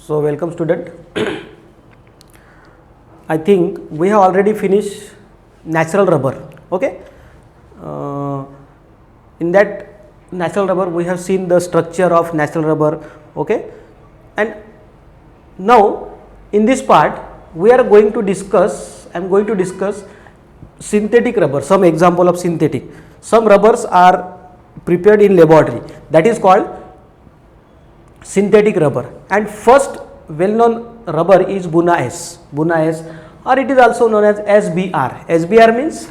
So welcome student. I think we have already finished natural rubber. Okay. In that natural rubber we have seen the structure of natural rubber. Okay. And now in this part we are going to discuss, I am going to discuss synthetic rubber, some example of synthetic. Some rubbers are prepared in laboratory, that is called synthetic rubber, and first well known rubber is Buna S, or it is also known as SBR. SBR means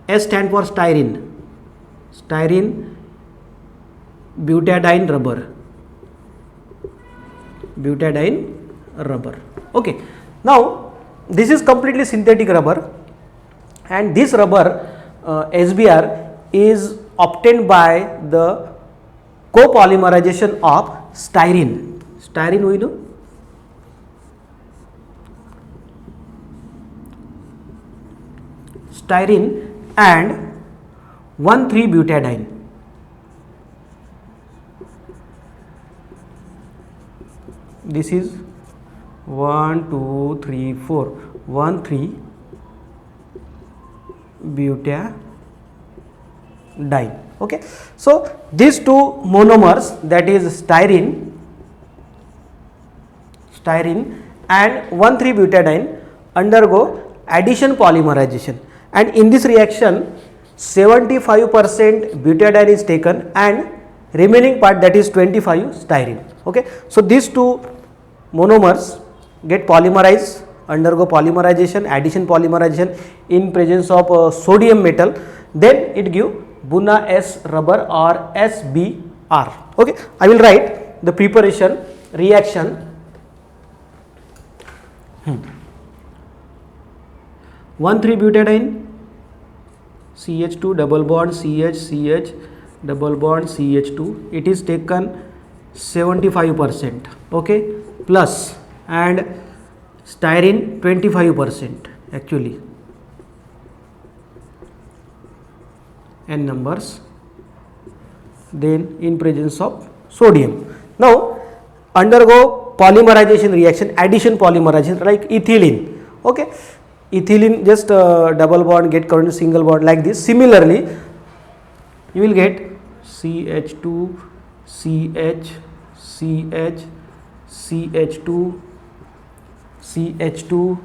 S stand for styrene butadiene rubber. Okay, now this is completely synthetic rubber, and this rubber SBR is obtained by the copolymerization of styrene. Styrene we know, styrene and 1,3-butadiene. This is 1, 2, 3, 4, 1,3-butadiene. Okay, so these two monomers, that is styrene and 1,3-butadiene, undergo addition polymerization, and in this reaction 75% butadiene is taken and remaining part, that is 25, styrene. Okay, so these two monomers get polymerized, undergo polymerization, addition polymerization in presence of sodium metal, then it give Buna S rubber or SBR. Okay, I will write the preparation reaction. 1,3-butadiene, CH2 double bond CH double bond CH2, it is taken 75%, okay, plus, and styrene 25% actually, n numbers, then in presence of sodium. Now undergo polymerization reaction, addition polymerization, like ethylene. Okay, ethylene just double bond get converted to single bond like this. Similarly you will get CH2 CH CH CH2 CH2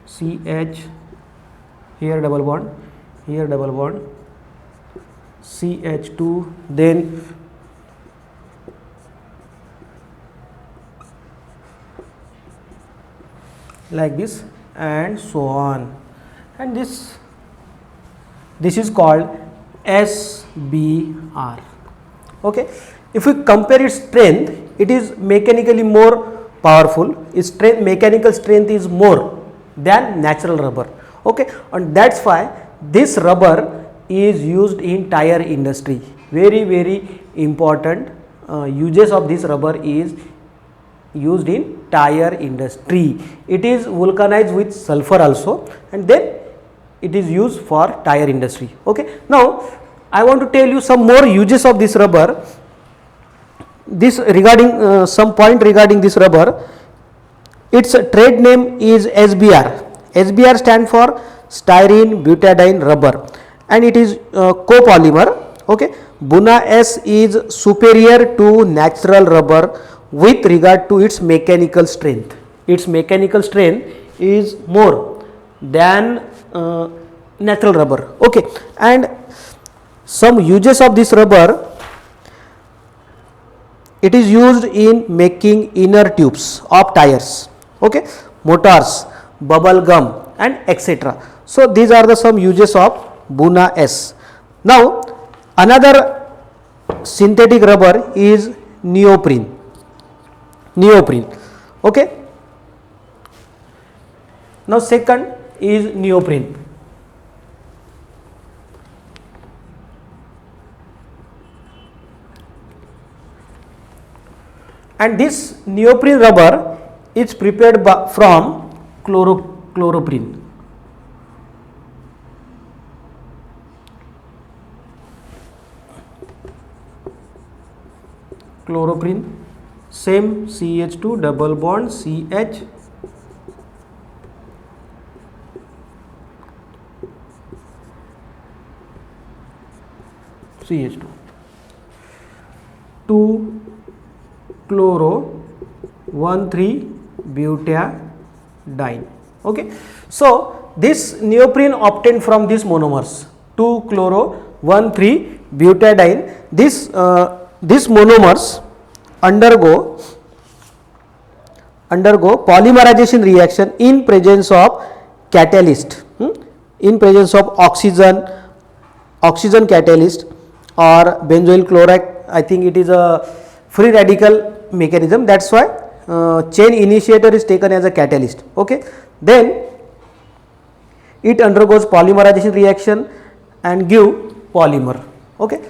CH, here double bond, here double bond, CH2, then like this and so on, and this is called SBR. Okay, if we compare its strength, it is mechanically more powerful, its strength, mechanical strength is more than natural rubber. Okay, and that's why this rubber is used in tire industry. Very important uses of this rubber is used in tire industry. It is vulcanized with sulfur also, and then it is used for tire industry. Okay, now I want to tell you some more uses of this rubber. This regarding some point regarding this rubber, its trade name is SBR. SBR stand for styrene butadiene rubber, and it is copolymer. Okay, Buna S is superior to natural rubber with regard to its mechanical strength. Its mechanical strength is more than natural rubber. Okay, and some uses of this rubber, it is used in making inner tubes of tires, okay, motors, bubble gum, and etc. So these are the some uses of Buna S. Now another synthetic rubber is neoprene. Okay, now second is neoprene. And this neoprene rubber is prepared from chloroprene. chloroprene same CH2 double bond CH, CH2, 2 chloro 1,3-butadiene. Okay, so this neoprene obtained from these monomers 2 chloro 1,3-butadiene. These monomers undergo polymerization reaction in presence of catalyst, in presence of oxygen catalyst or benzoyl chloride. I think it is a free radical mechanism, that's why chain initiator is taken as a catalyst. Okay, then it undergoes polymerization reaction and give polymer. Okay,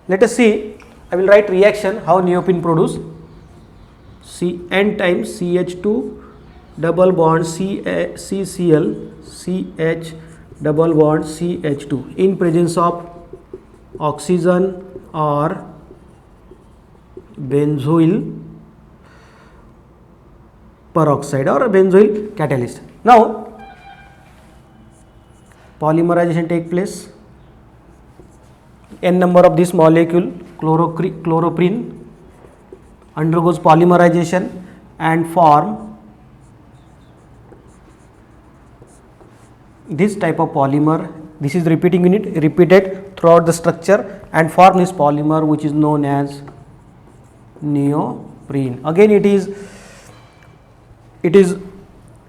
let us see. I will write reaction how neoprene produce. N times CH2 double bond CCl CH double bond CH2 in presence of oxygen or benzoyl peroxide or benzoyl catalyst. Now polymerization take place. N number of this molecule chloroprene undergoes polymerization and form this type of polymer. This is the repeating unit, repeated throughout the structure and form this polymer which is known as neoprene. Again it is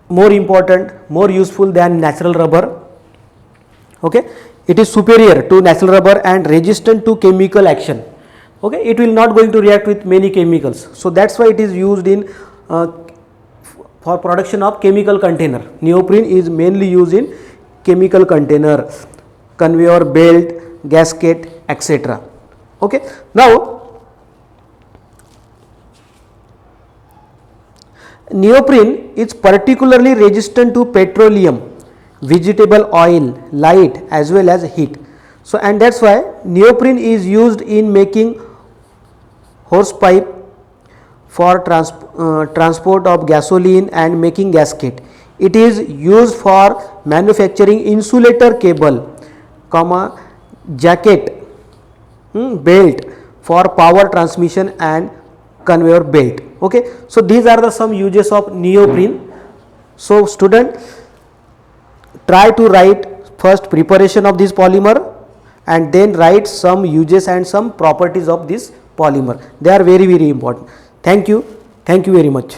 more important, more useful than natural rubber. Okay, it is superior to natural rubber and resistant to chemical action. Okay, it will not going to react with many chemicals, so that's why it is used in for production of chemical container. Neoprene is mainly used in chemical container, conveyor belt, gasket, etc. Okay, now neoprene is particularly resistant to petroleum, vegetable oil, light as well as heat. So and that's why neoprene is used in making hose pipe for transport of gasoline and making gasket. It is used for manufacturing insulator cable, jacket, belt for power transmission and conveyor belt. Okay, so these are the some uses of neoprene. So student, try to write first preparation of this polymer and then write some uses and some properties of this polymer. They are very important. Thank you very much.